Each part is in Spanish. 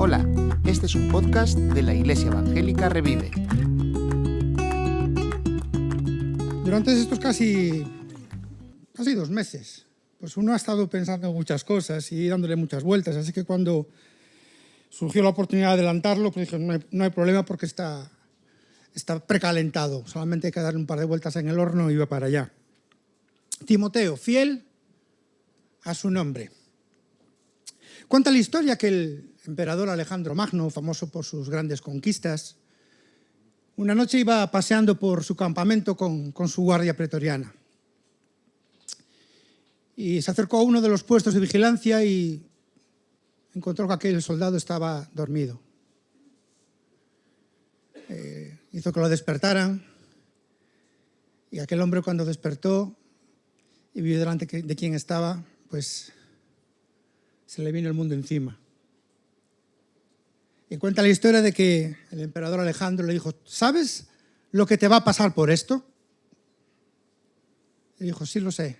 Hola, este es un podcast de la Iglesia Evangélica Revive. Durante estos casi 2 meses, pues uno ha estado pensando en muchas cosas y dándole muchas vueltas, así que cuando surgió la oportunidad de adelantarlo, pues dije, no hay problema porque está precalentado, solamente hay que darle un par de vueltas en el horno y va para allá. Timoteo, fiel a su nombre. Cuenta la historia que el emperador Alejandro Magno, famoso por sus grandes conquistas, una noche iba paseando por su campamento con su guardia pretoriana. Y se acercó a uno de los puestos de vigilancia y encontró que aquel soldado estaba dormido. Hizo que lo despertaran y aquel hombre, cuando despertó y vio delante de quién estaba, pues se le vino el mundo encima. Y cuenta la historia de que el emperador Alejandro le dijo: ¿sabes lo que te va a pasar por esto? Y dijo: sí, lo sé.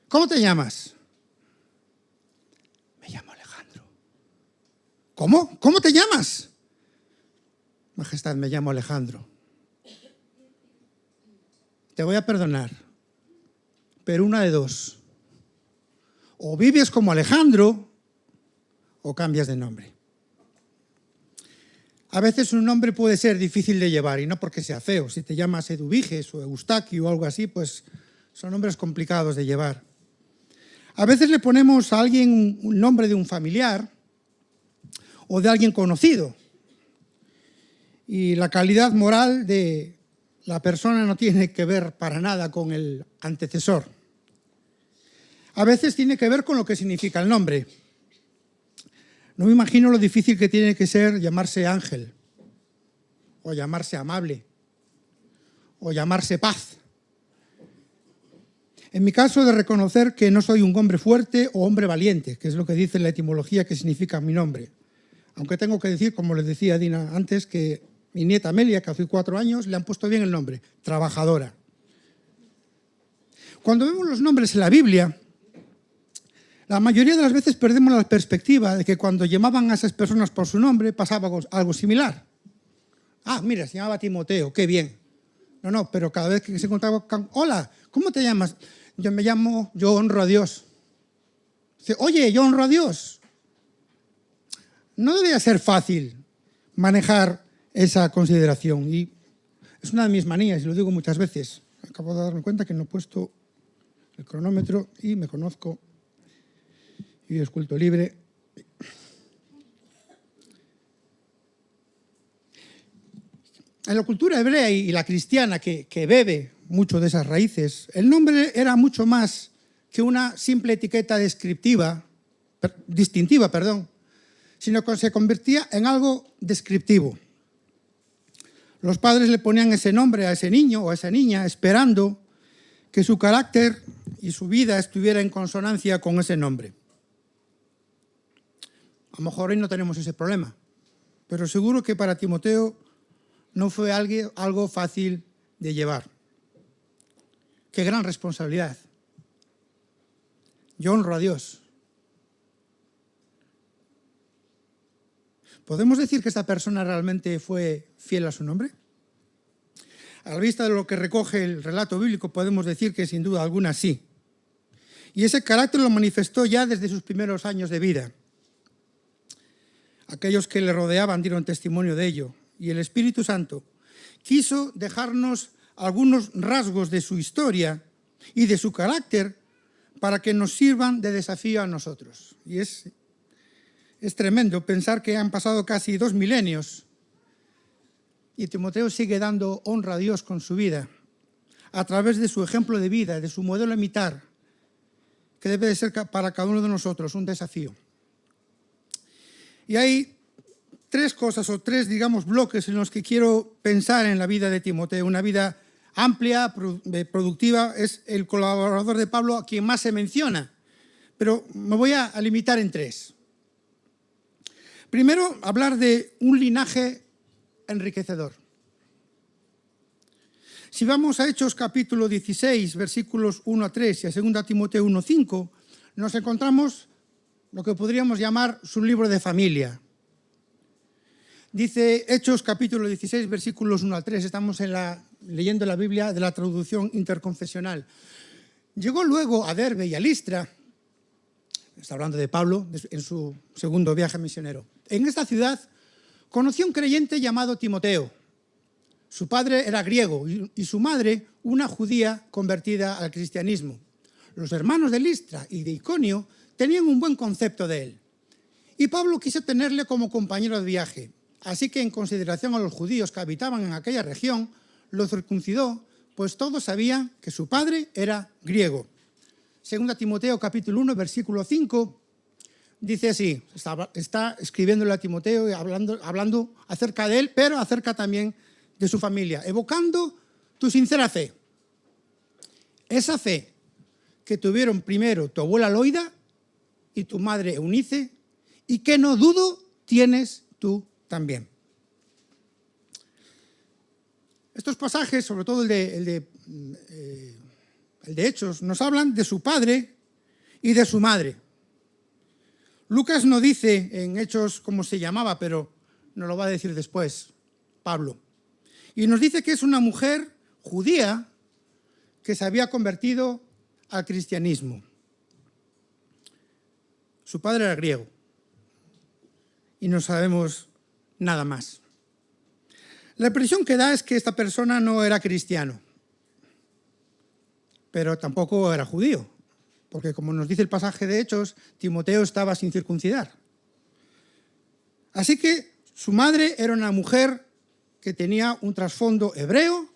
¿Cómo te llamas? Me llamo Alejandro. ¿Cómo? ¿Cómo te llamas? Majestad, me llamo Alejandro. Te voy a perdonar, pero una de dos: o vives como Alejandro o cambias de nombre. A veces un nombre puede ser difícil de llevar, y no porque sea feo. Si te llamas Eduviges o Eustaquio o algo así, pues son nombres complicados de llevar. A veces le ponemos a alguien un nombre de un familiar o de alguien conocido, y la calidad moral de la persona no tiene que ver para nada con el antecesor. A veces tiene que ver con lo que significa el nombre. No me imagino lo difícil que tiene que ser llamarse Ángel, o llamarse Amable, o llamarse Paz. En mi caso, he de reconocer que no soy un hombre fuerte o hombre valiente, que es lo que dice la etimología que significa mi nombre. Aunque tengo que decir, como les decía a Dina antes, que mi nieta Amelia, que hace 4 años, le han puesto bien el nombre: trabajadora. Cuando vemos los nombres en la Biblia, la mayoría de las veces perdemos la perspectiva de que cuando llamaban a esas personas por su nombre pasaba algo similar. Ah, mira, se llamaba Timoteo, qué bien. No, pero cada vez que se encontraba con: hola, ¿cómo te llamas? Yo honro a Dios. Dice: oye, yo honro a Dios. No debería ser fácil manejar esa consideración, y es una de mis manías y lo digo muchas veces. Acabo de darme cuenta que no he puesto el cronómetro y me conozco. Y es culto libre. En la cultura hebrea y la cristiana, que bebe mucho de esas raíces, el nombre era mucho más que una simple etiqueta distintiva, sino que se convertía en algo descriptivo. Los padres le ponían ese nombre a ese niño o a esa niña esperando que su carácter y su vida estuviera en consonancia con ese nombre. A lo mejor hoy no tenemos ese problema, pero seguro que para Timoteo no fue algo fácil de llevar. Qué gran responsabilidad. Yo honro a Dios. ¿Podemos decir que esta persona realmente fue fiel a su nombre? A la vista de lo que recoge el relato bíblico, podemos decir que sin duda alguna sí. Y ese carácter lo manifestó ya desde sus primeros años de vida. Aquellos que le rodeaban dieron testimonio de ello, y el Espíritu Santo quiso dejarnos algunos rasgos de su historia y de su carácter para que nos sirvan de desafío a nosotros. Y es tremendo pensar que han pasado casi 2 milenios y Timoteo sigue dando honra a Dios con su vida, a través de su ejemplo de vida, de su modelo a imitar, que debe de ser para cada uno de nosotros un desafío. Y hay 3 cosas o 3, bloques en los que quiero pensar en la vida de Timoteo. Una vida amplia, productiva. Es el colaborador de Pablo a quien más se menciona, pero me voy a limitar en 3. Primero, hablar de un linaje enriquecedor. Si vamos a Hechos capítulo 16, versículos 1 a 3 y a 2 Timoteo 1:5, nos encontramos lo que podríamos llamar su libro de familia. Dice Hechos capítulo 16, versículos 1 al 3. Estamos leyendo la Biblia de la traducción interconfesional. Llegó luego a Derbe y a Listra, está hablando de Pablo en su segundo viaje misionero. En esta ciudad conoció un creyente llamado Timoteo. Su padre era griego y su madre una judía convertida al cristianismo. Los hermanos de Listra y de Iconio tenían un buen concepto de él. Y Pablo quiso tenerle como compañero de viaje. Así que, en consideración a los judíos que habitaban en aquella región, lo circuncidó, pues todos sabían que su padre era griego. Segunda Timoteo capítulo 1, versículo 5, dice así, está escribiéndole a Timoteo y hablando acerca de él, pero acerca también de su familia, evocando tu sincera fe. Esa fe que tuvieron primero tu abuela Loida y tu madre Eunice, y que no dudo tienes tú también. Estos pasajes, sobre todo el de Hechos, nos hablan de su padre y de su madre. Lucas no dice en Hechos cómo se llamaba, pero nos lo va a decir después Pablo. Y nos dice que es una mujer judía que se había convertido al cristianismo. Su padre era griego y no sabemos nada más. La impresión que da es que esta persona no era cristiano, pero tampoco era judío, porque como nos dice el pasaje de Hechos, Timoteo estaba sin circuncidar. Así que su madre era una mujer que tenía un trasfondo hebreo,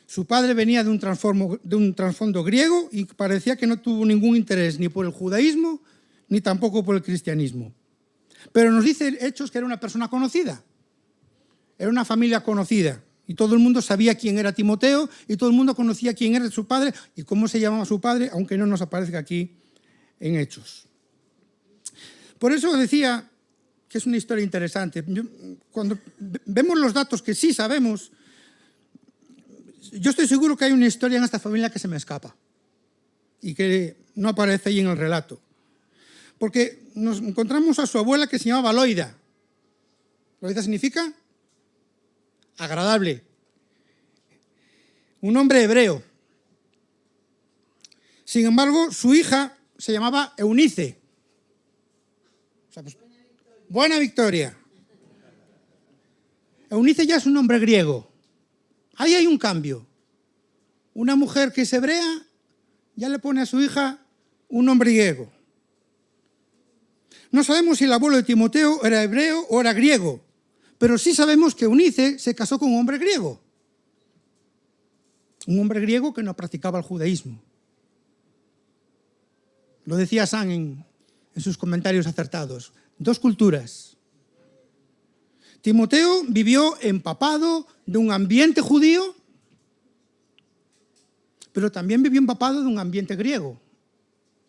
su padre venía de un trasfondo griego y parecía que no tuvo ningún interés ni por el judaísmo ni tampoco por el cristianismo. Pero nos dice Hechos que era una persona conocida, era una familia conocida y todo el mundo sabía quién era Timoteo y todo el mundo conocía quién era su padre y cómo se llamaba su padre, aunque no nos aparezca aquí en Hechos. Por eso decía que es una historia interesante. Cuando vemos los datos que sí sabemos, yo estoy seguro que hay una historia en esta familia que se me escapa y que no aparece ahí en el relato. Porque nos encontramos a su abuela que se llamaba Loida. ¿Loida significa? Agradable. Un nombre hebreo. Sin embargo, su hija se llamaba Eunice. O sea, pues, Buena Victoria. Eunice ya es un nombre griego. Ahí hay un cambio. Una mujer que es hebrea ya le pone a su hija un nombre griego. No sabemos si el abuelo de Timoteo era hebreo o era griego, pero sí sabemos que Eunice se casó con un hombre griego. Un hombre griego que no practicaba el judaísmo. Lo decía San en sus comentarios acertados. Dos culturas. Timoteo vivió empapado de un ambiente judío, pero también vivió empapado de un ambiente griego,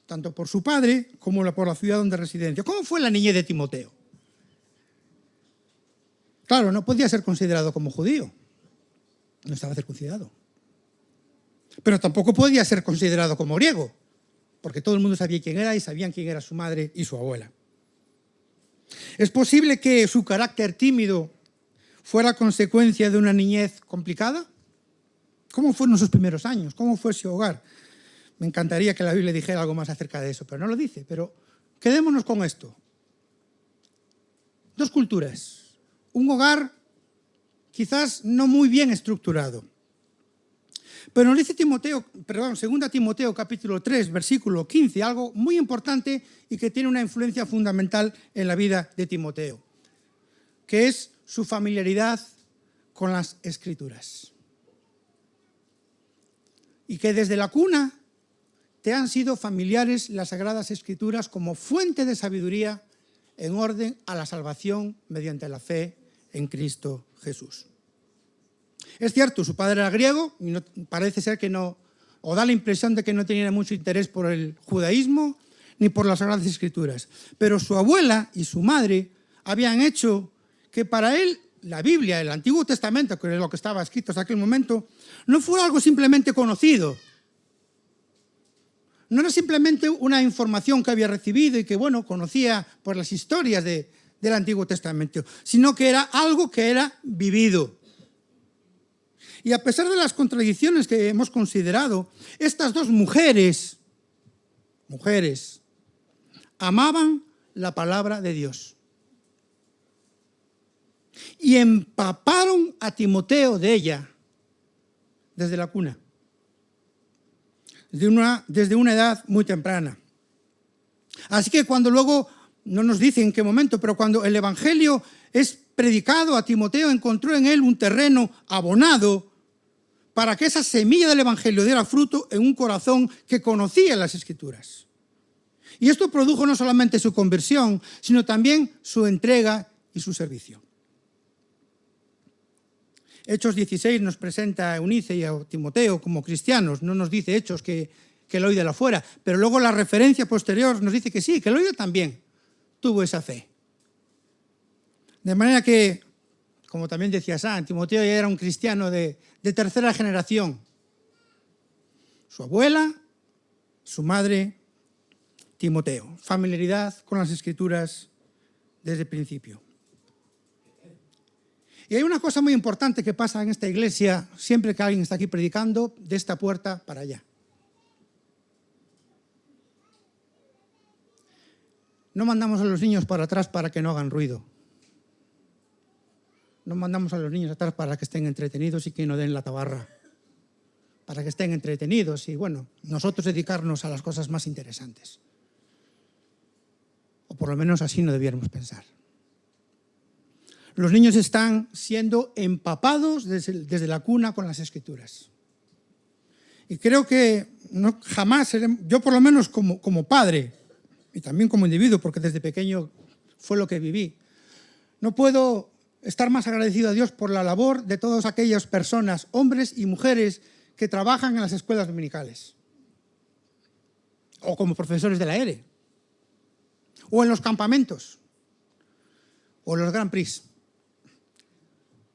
tanto por su padre como por la ciudad donde residía. ¿Cómo fue la niñez de Timoteo? Claro, no podía ser considerado como judío, no estaba circuncidado. Pero tampoco podía ser considerado como griego, porque todo el mundo sabía quién era y sabían quién era su madre y su abuela. ¿Es posible que su carácter tímido fuera consecuencia de una niñez complicada? ¿Cómo fueron sus primeros años? ¿Cómo fue su hogar? Me encantaría que la Biblia dijera algo más acerca de eso, pero no lo dice. Pero quedémonos con esto. Dos culturas. Un hogar quizás no muy bien estructurado. Pero nos dice segunda Timoteo capítulo 3, versículo 15, algo muy importante y que tiene una influencia fundamental en la vida de Timoteo, que es su familiaridad con las Escrituras. Y que desde la cuna te han sido familiares las Sagradas Escrituras como fuente de sabiduría en orden a la salvación mediante la fe en Cristo Jesús. Es cierto, su padre era griego y parece ser que no, o da la impresión de que no tenía mucho interés por el judaísmo ni por las Sagradas Escrituras. Pero su abuela y su madre habían hecho que para él la Biblia, el Antiguo Testamento, que es lo que estaba escrito hasta aquel momento, no fuera algo simplemente conocido. No era simplemente una información que había recibido y que, conocía por las historias de del Antiguo Testamento, sino que era algo que era vivido. Y a pesar de las contradicciones que hemos considerado, estas dos mujeres, amaban la palabra de Dios. Y empaparon a Timoteo de ella desde la cuna, desde una edad muy temprana. Así que cuando luego, no nos dice en qué momento, pero cuando el Evangelio es predicado a Timoteo, encontró en él un terreno abonado para que esa semilla del Evangelio diera fruto en un corazón que conocía las Escrituras. Y esto produjo no solamente su conversión, sino también su entrega y su servicio. Hechos 16 nos presenta a Eunice y a Timoteo como cristianos, no nos dice Hechos que Loida la fuera, pero luego la referencia posterior nos dice que sí, que Loida también tuvo esa fe. De manera que, como también decía San, Timoteo ya era un cristiano de tercera generación. Su abuela, su madre, Timoteo. Familiaridad con las Escrituras desde el principio. Y hay una cosa muy importante que pasa en esta iglesia siempre que alguien está aquí predicando, de esta puerta para allá. No mandamos a los niños para atrás para que no hagan ruido. No mandamos a los niños atrás para que estén entretenidos y que no den la tabarra. Para que estén entretenidos y, bueno, nosotros dedicarnos a las cosas más interesantes. O por lo menos así no debiéramos pensar. Los niños están siendo empapados desde la cuna con las Escrituras. Y creo que jamás seremos, yo por lo menos como padre, y también como individuo, porque desde pequeño fue lo que viví, no puedo estar más agradecido a Dios por la labor de todas aquellas personas, hombres y mujeres, que trabajan en las escuelas dominicales, o como profesores de la ERE, o en los campamentos, o en los Grand Prix.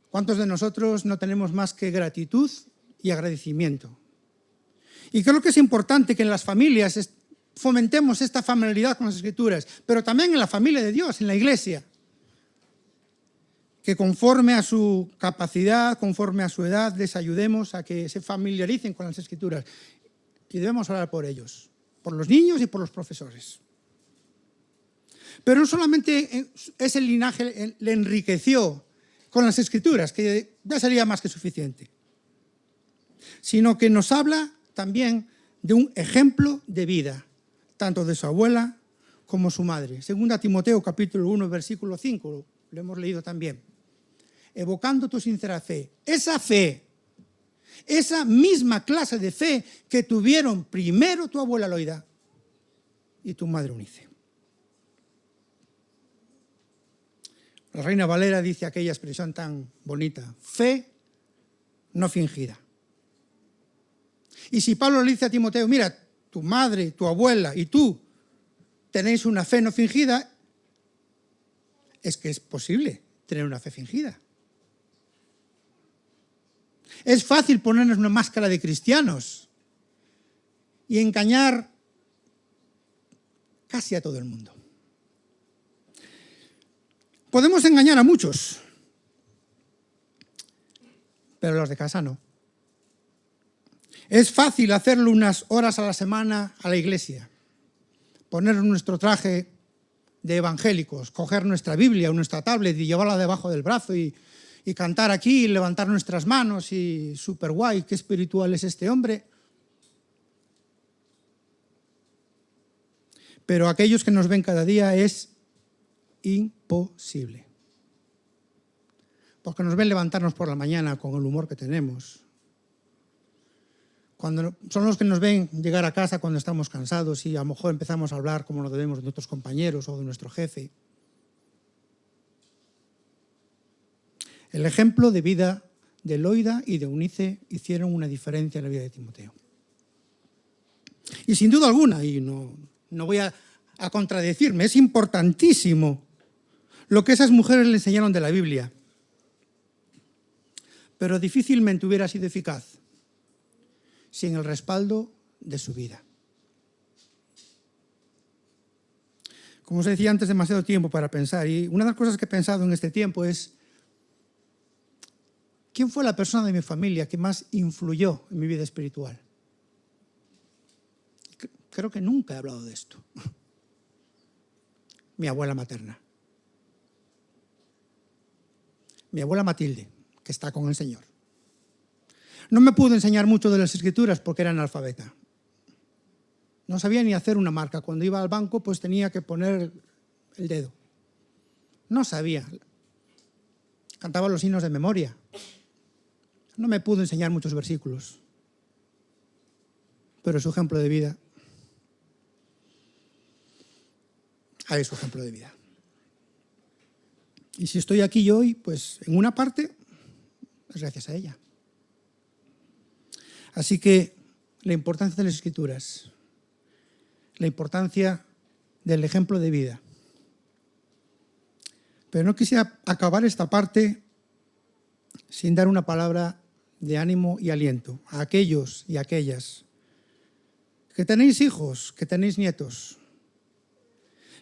¿Cuántos de nosotros no tenemos más que gratitud y agradecimiento? Y creo que es importante que en las familias fomentemos esta familiaridad con las Escrituras, pero también en la familia de Dios, en la iglesia, que conforme a su capacidad, conforme a su edad, les ayudemos a que se familiaricen con las Escrituras. Y debemos orar por ellos, por los niños y por los profesores. Pero no solamente ese linaje le enriqueció con las Escrituras, que ya sería más que suficiente, sino que nos habla también de un ejemplo de vida, tanto de su abuela como su madre. Segunda Timoteo capítulo 1, versículo 5, lo hemos leído también. Evocando tu sincera fe, esa misma clase de fe que tuvieron primero tu abuela Loida y tu madre Eunice. La Reina Valera dice aquella expresión tan bonita, fe no fingida. Y si Pablo le dice a Timoteo, mira, tu madre, tu abuela y tú tenéis una fe no fingida, es que es posible tener una fe fingida. Es fácil ponernos una máscara de cristianos y engañar casi a todo el mundo. Podemos engañar a muchos, pero los de casa no. Es fácil hacerlo unas horas a la semana a la iglesia, poner nuestro traje de evangélicos, coger nuestra Biblia o nuestra tablet y llevarla debajo del brazo y cantar aquí y levantar nuestras manos y súper guay, qué espiritual es este hombre. Pero aquellos que nos ven cada día es imposible. Porque nos ven levantarnos por la mañana con el humor que tenemos. Son los que nos ven llegar a casa cuando estamos cansados y a lo mejor empezamos a hablar como lo debemos de nuestros compañeros o de nuestro jefe. El ejemplo de vida de Loida y de Eunice hicieron una diferencia en la vida de Timoteo. Y sin duda alguna, y no voy a contradecirme, es importantísimo lo que esas mujeres le enseñaron de la Biblia. Pero difícilmente hubiera sido eficaz sin el respaldo de su vida. como os decía antes, demasiado tiempo para pensar. Y una de las cosas que he pensado en este tiempo es, ¿quién fue la persona de mi familia que más influyó en mi vida espiritual? Creo que nunca he hablado de esto. Mi abuela materna. Mi abuela Matilde, que está con el Señor. No me pudo enseñar mucho de las Escrituras porque era analfabeta. No sabía ni hacer una marca. Cuando iba al banco, pues tenía que poner el dedo. No sabía. Cantaba los himnos de memoria. No me pudo enseñar muchos versículos. Pero su ejemplo de vida, ahí es su ejemplo de vida. Y si estoy aquí hoy, pues en una parte es gracias a ella. Así que la importancia de las Escrituras, la importancia del ejemplo de vida. Pero no quisiera acabar esta parte sin dar una palabra de ánimo y aliento a aquellos y aquellas que tenéis hijos, que tenéis nietos,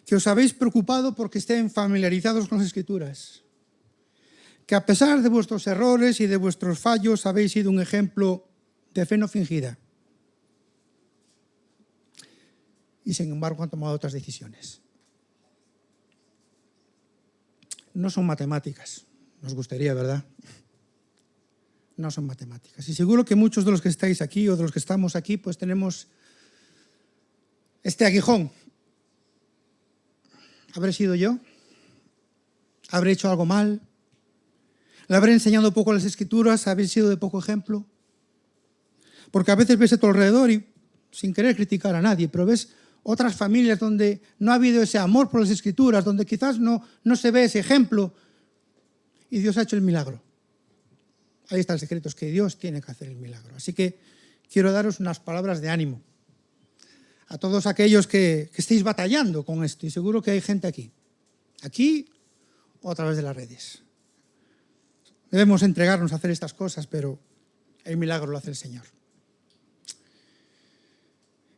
que os habéis preocupado porque estén familiarizados con las Escrituras, que a pesar de vuestros errores y de vuestros fallos habéis sido un ejemplo de fe no fingida. Y sin embargo han tomado otras decisiones. No son matemáticas, nos gustaría, ¿verdad? No son matemáticas. Y seguro que muchos de los que estáis aquí o de los que estamos aquí, pues tenemos este aguijón. ¿Habré sido yo? ¿Habré hecho algo mal? ¿Le habré enseñado poco las Escrituras? ¿Habré sido de poco ejemplo? Porque a veces ves a tu alrededor y, sin querer criticar a nadie, pero ves otras familias donde no ha habido ese amor por las Escrituras, donde quizás no se ve ese ejemplo y Dios ha hecho el milagro. Ahí está el secreto, es que Dios tiene que hacer el milagro. Así que quiero daros unas palabras de ánimo a todos aquellos que estéis batallando con esto, y seguro que hay gente aquí o a través de las redes. Debemos entregarnos a hacer estas cosas, pero el milagro lo hace el Señor.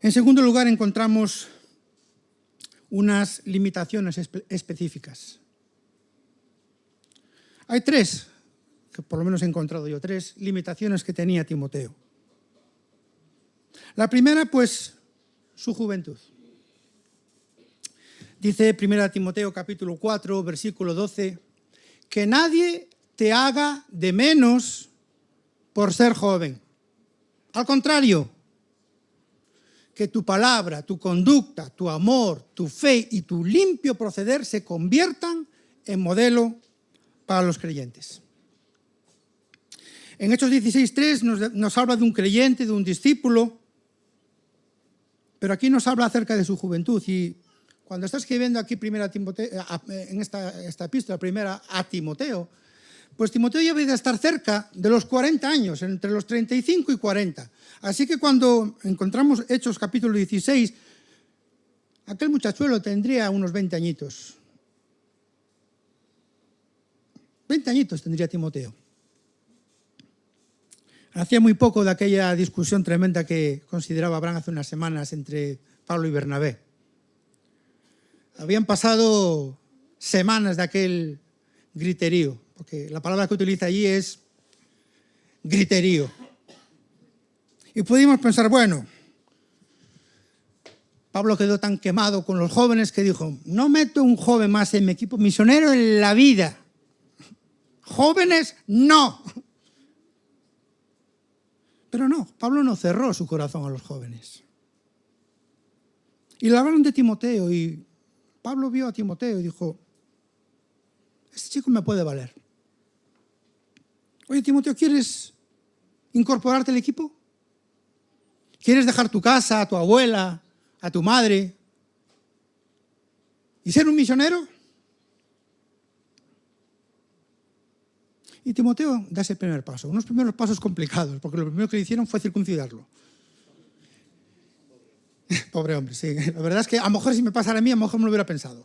En segundo lugar, encontramos unas limitaciones específicas. Hay tres, que por lo menos he encontrado yo, tres limitaciones que tenía Timoteo. La primera, pues, su juventud. Dice 1 Timoteo capítulo 4, versículo 12, que nadie te haga de menos por ser joven. Al contrario, que tu palabra, tu conducta, tu amor, tu fe y tu limpio proceder se conviertan en modelo para los creyentes. En Hechos 16:3 nos habla de un creyente, de un discípulo, pero aquí nos habla acerca de su juventud. Y cuando está escribiendo aquí en esta epístola primera a Timoteo, pues Timoteo ya debe de estar cerca de los 40 años, entre los 35 y 40. Así que cuando encontramos Hechos capítulo 16, aquel muchachuelo tendría unos 20 añitos. 20 añitos tendría Timoteo. Hacía muy poco de aquella discusión tremenda que consideraba Abraham hace unas semanas entre Pablo y Bernabé. Habían pasado semanas de aquel griterío, porque la palabra que utiliza allí es griterío. Y pudimos pensar, bueno, Pablo quedó tan quemado con los jóvenes que dijo, no meto un joven más en mi equipo misionero en la vida. Jóvenes, no. Pero no, Pablo no cerró su corazón a los jóvenes. Y le hablaron de Timoteo y Pablo vio a Timoteo y dijo, este chico me puede valer. Oye, Timoteo, ¿quieres incorporarte al equipo? ¿Quieres dejar tu casa, a tu abuela, a tu madre y ser un misionero? Y Timoteo da ese primer paso, unos primeros pasos complicados, porque lo primero que le hicieron fue circuncidarlo. Pobre hombre, sí. La verdad es que a lo mejor si me pasara a mí, a lo mejor me lo hubiera pensado.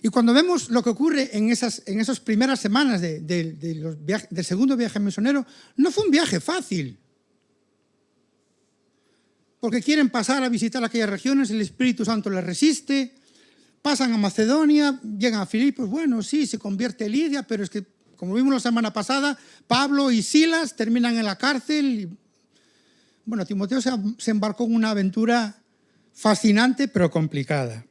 Y cuando vemos lo que ocurre en esas primeras semanas del segundo viaje misionero, no fue un viaje fácil. porque quieren pasar a visitar aquellas regiones, el Espíritu Santo les resiste, pasan a Macedonia, llegan a Filipos, bueno, sí, se convierte Lidia, pero es que, como vimos la semana pasada, Pablo y Silas terminan en la cárcel. Y, bueno, Timoteo se embarcó en una aventura fascinante, pero complicada.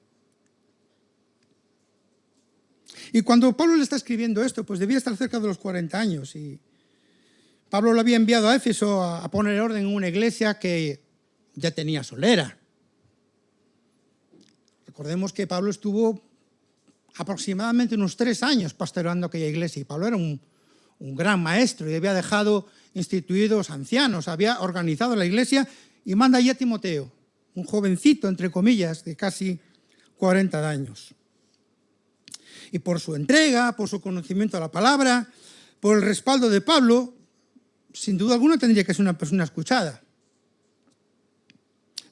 Y cuando Pablo le está escribiendo esto, pues debía estar cerca de los 40 años. Y Pablo lo había enviado a Éfeso a poner orden en una iglesia que ya tenía solera. Recordemos que Pablo estuvo aproximadamente unos 3 años pastoreando aquella iglesia. Y Pablo era un gran maestro y había dejado instituidos ancianos, había organizado la iglesia y manda allí a Timoteo, un jovencito, entre comillas, de casi 40 años. Y por su entrega, por su conocimiento de la palabra, por el respaldo de Pablo, sin duda alguna tendría que ser una persona escuchada.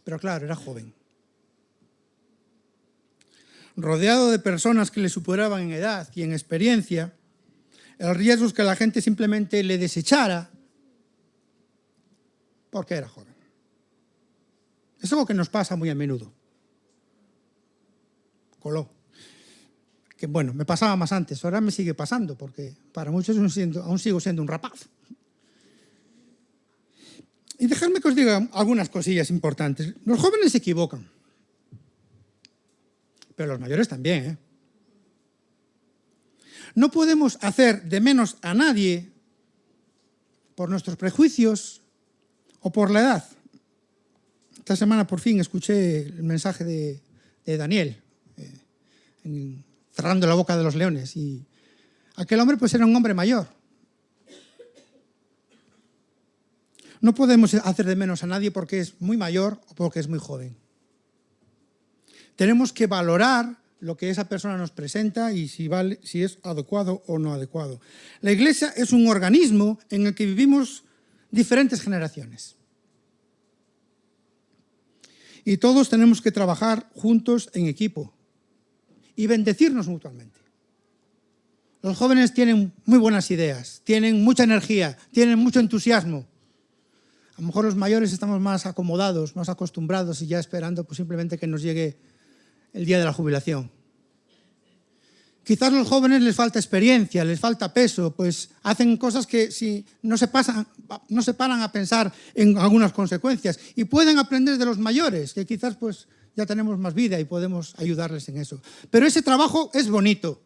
Pero claro, era joven. Rodeado de personas que le superaban en edad y en experiencia, el riesgo es que la gente simplemente le desechara porque era joven. Es algo que nos pasa muy a menudo. Coló. Que bueno, me pasaba más antes, ahora me sigue pasando, porque para muchos aún sigo siendo un rapaz. Y dejadme que os diga algunas cosillas importantes. Los jóvenes se equivocan, pero los mayores también, ¿eh? No podemos hacer de menos a nadie por nuestros prejuicios o por la edad. Esta semana por fin escuché el mensaje de Daniel, cerrando la boca de los leones. Y aquel hombre pues era un hombre mayor. No podemos hacer de menos a nadie porque es muy mayor o porque es muy joven. Tenemos que valorar lo que esa persona nos presenta y si es adecuado o no adecuado. La Iglesia es un organismo en el que vivimos diferentes generaciones. Y todos tenemos que trabajar juntos en equipo y bendecirnos mutuamente. Los jóvenes tienen muy buenas ideas, tienen mucha energía, tienen mucho entusiasmo. A lo mejor los mayores estamos más acomodados, más acostumbrados y ya esperando pues, simplemente que nos llegue el día de la jubilación. Quizás a los jóvenes les falta experiencia, les falta peso, pues hacen cosas que si no se paran a pensar en algunas consecuencias y pueden aprender de los mayores, que quizás pues ya tenemos más vida y podemos ayudarles en eso. Pero ese trabajo es bonito.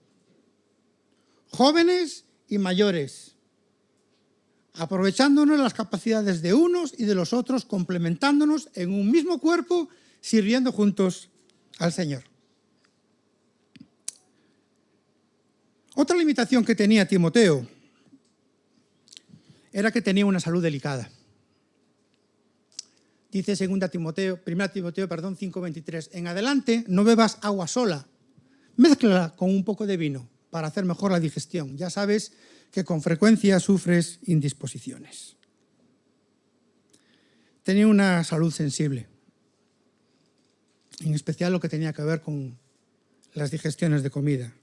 Jóvenes y mayores, aprovechándonos las capacidades de unos y de los otros, complementándonos en un mismo cuerpo, sirviendo juntos al Señor. Otra limitación que tenía Timoteo era que tenía una salud delicada. Dice 1 Timoteo 5:23, en adelante no bebas agua sola, mézclala con un poco de vino para hacer mejor la digestión. Ya sabes que con frecuencia sufres indisposiciones. Tenía una salud sensible, en especial lo que tenía que ver con las digestiones de comida.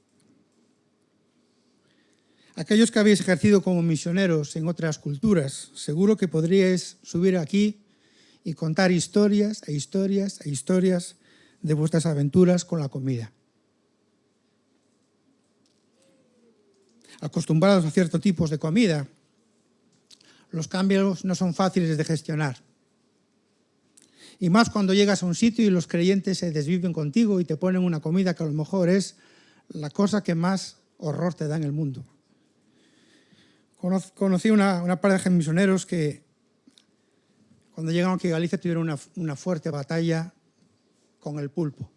Aquellos que habéis ejercido como misioneros en otras culturas, seguro que podríais subir aquí y contar historias e historias e historias de vuestras aventuras con la comida. Acostumbrados a ciertos tipos de comida, los cambios no son fáciles de gestionar. Y más cuando llegas a un sitio y los creyentes se desviven contigo y te ponen una comida que a lo mejor es la cosa que más horror te da en el mundo. Conocí una pareja de misioneros que cuando llegaron aquí a Galicia tuvieron una fuerte batalla con el pulpo.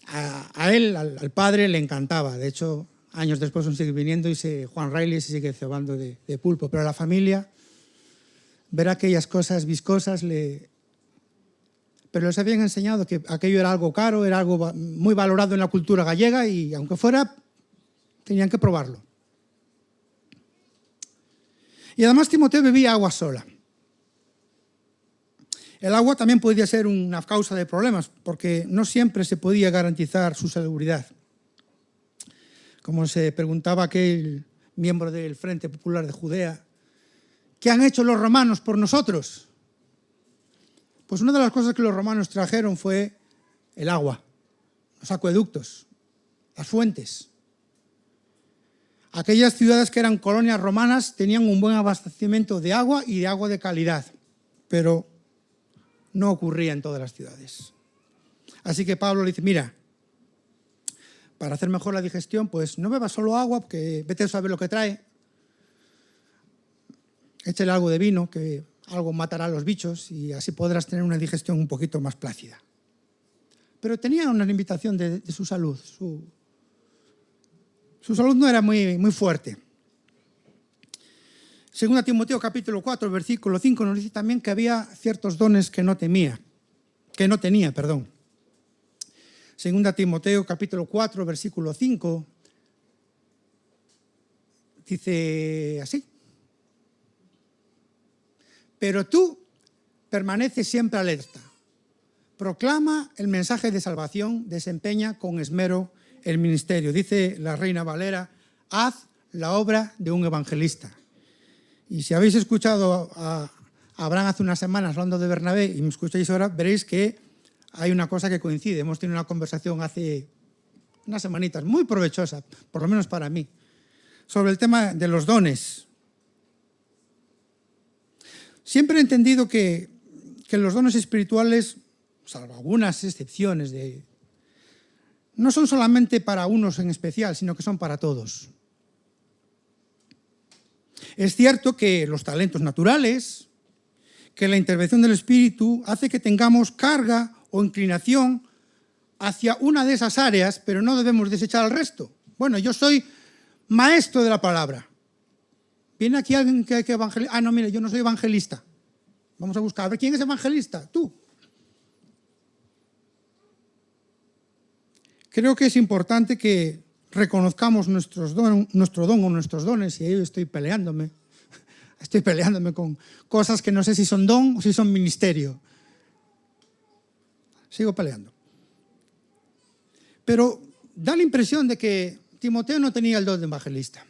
A él, al padre, le encantaba. De hecho, años después aún sigue viniendo y Juan Riley se sigue cebando de pulpo. Pero a la familia, ver aquellas cosas viscosas, pero les habían enseñado que aquello era algo caro, era algo muy valorado en la cultura gallega y aunque fuera, tenían que probarlo. Y además Timoteo bebía agua sola. El agua también podía ser una causa de problemas, porque no siempre se podía garantizar su seguridad. Como se preguntaba aquel miembro del Frente Popular de Judea, ¿Qué han hecho los romanos por nosotros? Pues una de las cosas que los romanos trajeron fue el agua, los acueductos, las fuentes. Aquellas ciudades que eran colonias romanas tenían un buen abastecimiento de agua y de agua de calidad, pero no ocurría en todas las ciudades. Así que Pablo le dice, mira, para hacer mejor la digestión, pues no bebas solo agua, porque vete a saber lo que trae. Échale algo de vino, que algo matará a los bichos y así podrás tener una digestión un poquito más plácida. Pero tenía una limitación de su salud. Su salud no era muy fuerte. 2 Timoteo capítulo 4, versículo 5 nos dice también que había ciertos dones que no tenía. 2 Timoteo capítulo 4, versículo 5 dice así. Pero tú permaneces siempre alerta. Proclama el mensaje de salvación, desempeña con esmero el ministerio. Dice la Reina Valera, haz la obra de un evangelista. Y si habéis escuchado a Abraham hace unas semanas hablando de Bernabé y me escucháis ahora, veréis que hay una cosa que coincide. Hemos tenido una conversación hace unas semanitas muy provechosa, por lo menos para mí, sobre el tema de los dones. Siempre he entendido que los dones espirituales, salvo algunas excepciones, no son solamente para unos en especial, sino que son para todos. Es cierto que los talentos naturales, que la intervención del Espíritu hace que tengamos carga o inclinación hacia una de esas áreas, pero no debemos desechar al resto. Bueno, yo soy maestro de la palabra. ¿Viene aquí alguien que hay que evangelizar? Ah, no, mire, yo no soy evangelista. Vamos a buscar, a ver, ¿quién es evangelista? Tú. Creo que es importante que reconozcamos nuestro don o nuestros dones, y ahí estoy peleándome con cosas que no sé si son don o si son ministerio. Sigo peleando. Pero da la impresión de que Timoteo no tenía el don de evangelista.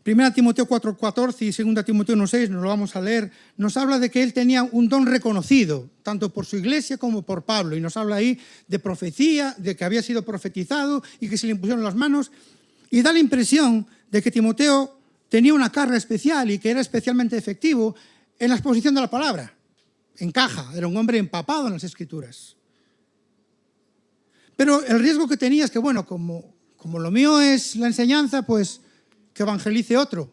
1 Timoteo 4:14 y 2 Timoteo 1:6, nos lo vamos a leer, nos habla de que él tenía un don reconocido, tanto por su iglesia como por Pablo, y nos habla ahí de profecía, de que había sido profetizado y que se le impusieron las manos, y da la impresión de que Timoteo tenía una carga especial y que era especialmente efectivo en la exposición de la palabra. Encaja, era un hombre empapado en las Escrituras. Pero el riesgo que tenía es que, bueno, como lo mío es la enseñanza, pues que evangelice otro,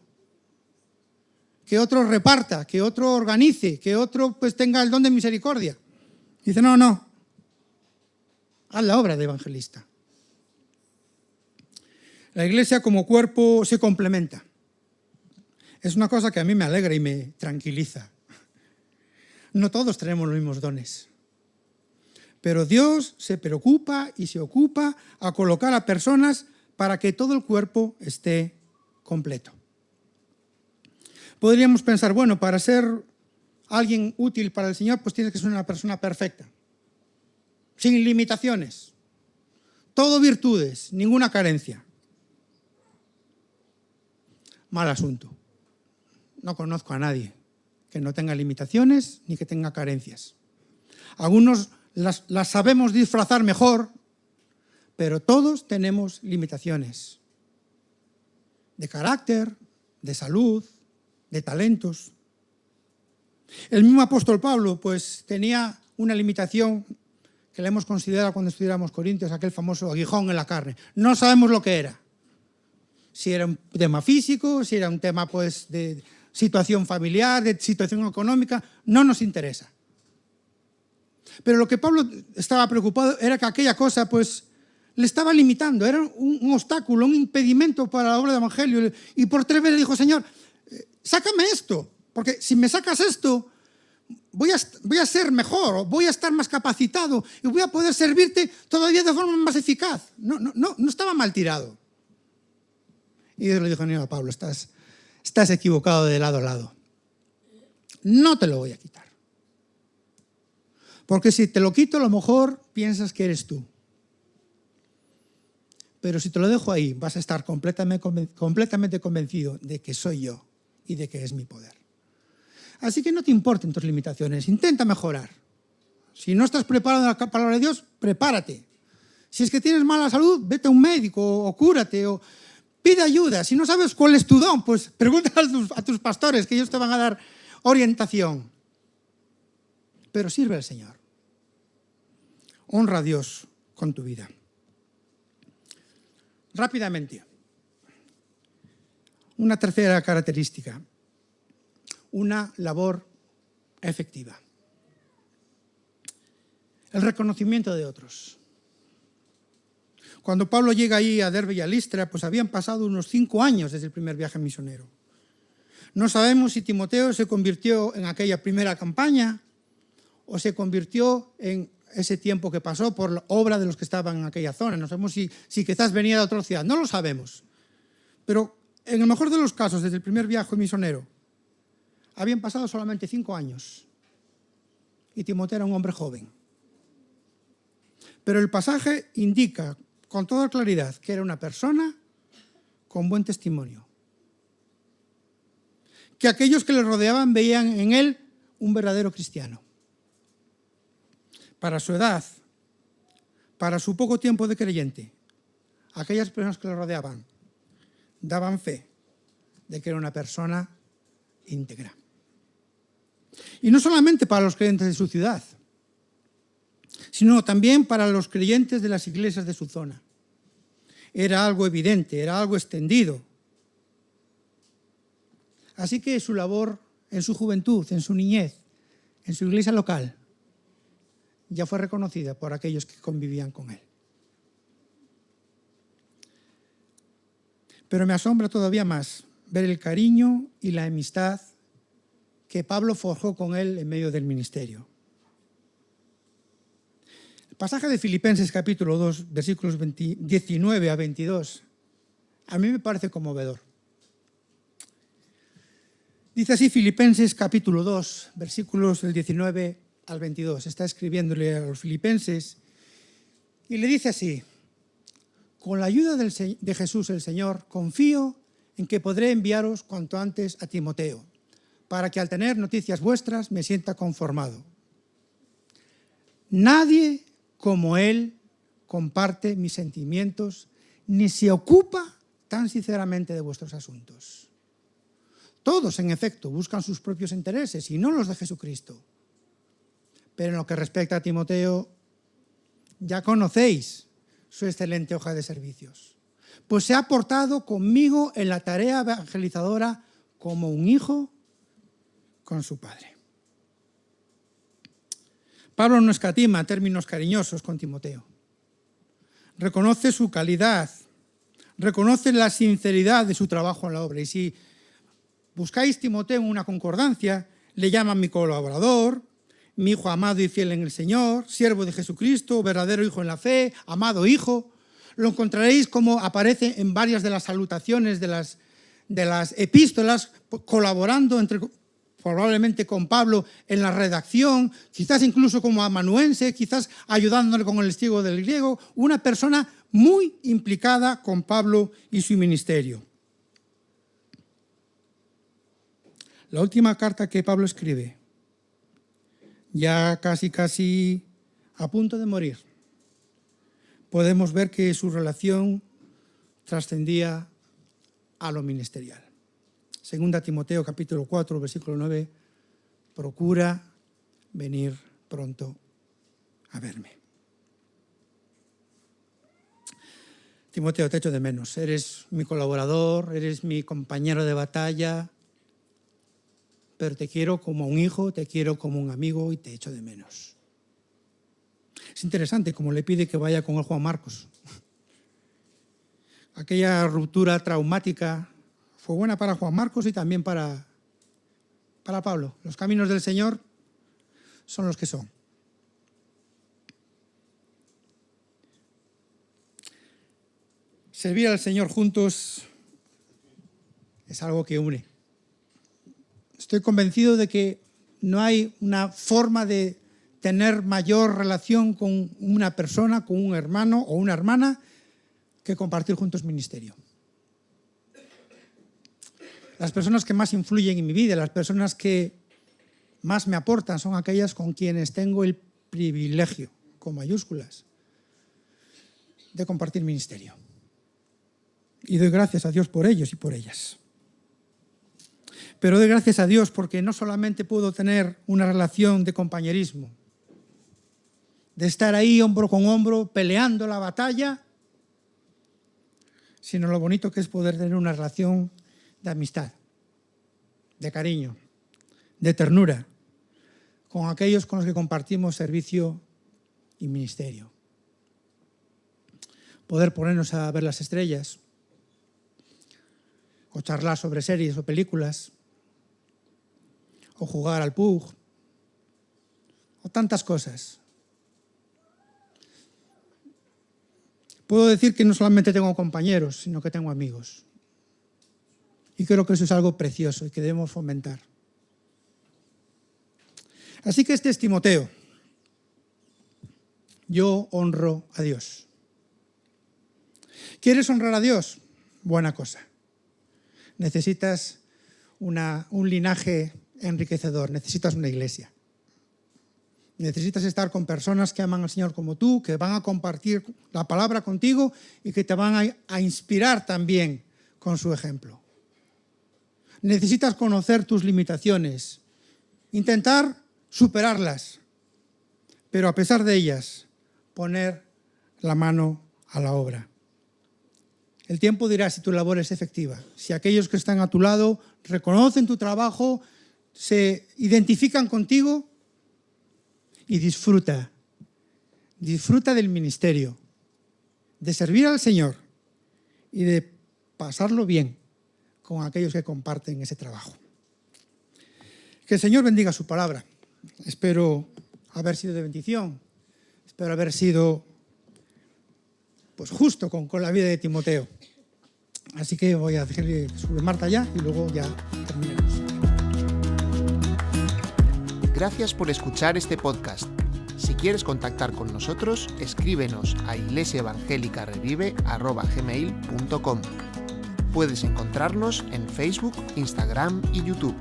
que otro reparta, que otro organice, que otro pues tenga el don de misericordia. Dice, no, haz la obra de evangelista. La iglesia como cuerpo se complementa. Es una cosa que a mí me alegra y me tranquiliza. No todos tenemos los mismos dones, pero Dios se preocupa y se ocupa a colocar a personas para que todo el cuerpo esté completo. Podríamos pensar, bueno, para ser alguien útil para el Señor, pues tienes que ser una persona perfecta, sin limitaciones, todo virtudes, ninguna carencia. Mal asunto. No conozco a nadie que no tenga limitaciones ni que tenga carencias. Algunos las sabemos disfrazar mejor, pero todos tenemos limitaciones. De carácter, de salud, de talentos. El mismo apóstol Pablo pues tenía una limitación que le hemos considerado cuando estudiáramos Corintios, aquel famoso aguijón en la carne. No sabemos lo que era. Si era un tema físico, si era un tema pues de situación familiar, de situación económica, no nos interesa. Pero lo que Pablo estaba preocupado era que aquella cosa pues le estaba limitando, era un obstáculo, un impedimento para la obra del Evangelio. Y por 3 veces le dijo, Señor, sácame esto, porque si me sacas esto, voy a ser mejor, voy a estar más capacitado y voy a poder servirte todavía de forma más eficaz. No estaba mal tirado. Y Dios le dijo, no, Pablo, estás equivocado de lado a lado. No te lo voy a quitar. Porque si te lo quito, a lo mejor piensas que eres tú. Pero si te lo dejo ahí, vas a estar completamente convencido de que soy yo, y de que es mi poder. Así que no te importen tus limitaciones, intenta mejorar. Si no estás preparado en la palabra de Dios, prepárate. Si es que tienes mala salud, vete a un médico o cúrate o pide ayuda. Si no sabes cuál es tu don, pues pregunta a tus pastores, que ellos te van a dar orientación. Pero sirve al Señor. Honra a Dios con tu vida. Rápidamente, una tercera característica, una labor efectiva. El reconocimiento de otros. Cuando Pablo llega ahí a Derbe y a Listra, pues habían pasado unos 5 años desde el primer viaje misionero. No sabemos si Timoteo se convirtió en aquella primera campaña o se convirtió en ese tiempo que pasó por la obra de los que estaban en aquella zona. No sabemos si quizás venía de otra ciudad, no lo sabemos. Pero en el mejor de los casos, desde el primer viaje misionero, habían pasado solamente 5 años. Y Timoteo era un hombre joven. Pero el pasaje indica con toda claridad que era una persona con buen testimonio. Que aquellos que le rodeaban veían en él un verdadero cristiano. Para su edad, para su poco tiempo de creyente, aquellas personas que le rodeaban daban fe de que era una persona íntegra. Y no solamente para los creyentes de su ciudad, sino también para los creyentes de las iglesias de su zona. Era algo evidente, era algo extendido. Así que su labor en su juventud, en su niñez, en su iglesia local, ya fue reconocida por aquellos que convivían con él. Pero me asombra todavía más ver el cariño y la amistad que Pablo forjó con él en medio del ministerio. El pasaje de Filipenses capítulo 2, versículos 19 a 22, a mí me parece conmovedor. Dice así Filipenses capítulo 2, versículos del 19 al 22. Está escribiéndole a los filipenses y le dice así: con la ayuda de Jesús el Señor, confío en que podré enviaros cuanto antes a Timoteo, para que al tener noticias vuestras me sienta conformado. Nadie como él comparte mis sentimientos, ni se ocupa tan sinceramente de vuestros asuntos. Todos, en efecto, buscan sus propios intereses y no los de Jesucristo. Pero en lo que respecta a Timoteo, ya conocéis su excelente hoja de servicios, pues se ha portado conmigo en la tarea evangelizadora como un hijo con su padre. Pablo no escatima términos cariñosos con Timoteo. Reconoce su calidad, reconoce la sinceridad de su trabajo en la obra. Y si buscáis Timoteo en una concordancia, le llaman mi colaborador, mi hijo amado y fiel en el Señor, siervo de Jesucristo, verdadero hijo en la fe, amado hijo. Lo encontraréis como aparece en varias de las salutaciones de las epístolas, colaborando probablemente con Pablo en la redacción, quizás incluso como amanuense, quizás ayudándole con el estilo del griego, una persona muy implicada con Pablo y su ministerio. La última carta que Pablo escribe, ya casi a punto de morir, podemos ver que su relación trascendía a lo ministerial. Segunda Timoteo capítulo 4, versículo 9, procura venir pronto a verme. Timoteo, te echo de menos. Eres mi colaborador, eres mi compañero de batalla, pero te quiero como un hijo, te quiero como un amigo y te echo de menos. Es interesante como le pide que vaya con el Juan Marcos. Aquella ruptura traumática fue buena para Juan Marcos y también para Pablo. Los caminos del Señor son los que son. Servir al Señor juntos es algo que une. Estoy convencido de que no hay una forma de tener mayor relación con una persona, con un hermano o una hermana, que compartir juntos ministerio. Las personas que más influyen en mi vida, las personas que más me aportan son aquellas con quienes tengo el privilegio, con mayúsculas, de compartir ministerio. Y doy gracias a Dios por ellos y por ellas. Pero doy gracias a Dios porque no solamente puedo tener una relación de compañerismo, de estar ahí hombro con hombro peleando la batalla, sino lo bonito que es poder tener una relación de amistad, de cariño, de ternura, con aquellos con los que compartimos servicio y ministerio. Poder ponernos a ver las estrellas, o charlar sobre series o películas, o jugar al pug, o tantas cosas. Puedo decir que no solamente tengo compañeros, sino que tengo amigos. Y creo que eso es algo precioso y que debemos fomentar. Así que este es Timoteo. Yo honro a Dios. ¿Quieres honrar a Dios? Buena cosa. Necesitas un linaje enriquecedor, necesitas una iglesia. Necesitas estar con personas que aman al Señor como tú, que van a compartir la palabra contigo y que te van a inspirar también con su ejemplo. Necesitas conocer tus limitaciones, intentar superarlas, pero a pesar de ellas, poner la mano a la obra. El tiempo dirá si tu labor es efectiva, si aquellos que están a tu lado reconocen tu trabajo, se identifican contigo y disfruta del ministerio, de servir al Señor y de pasarlo bien con aquellos que comparten ese trabajo. Que el Señor bendiga su palabra. Espero haber sido de bendición, espero haber sido justo con la vida de Timoteo. Así que voy a dejarle sobre Marta ya y luego ya terminemos. Gracias por escuchar este podcast. Si quieres contactar con nosotros, escríbenos a iglesiaevangelicarevive@gmail.com. Puedes encontrarnos en Facebook, Instagram y YouTube.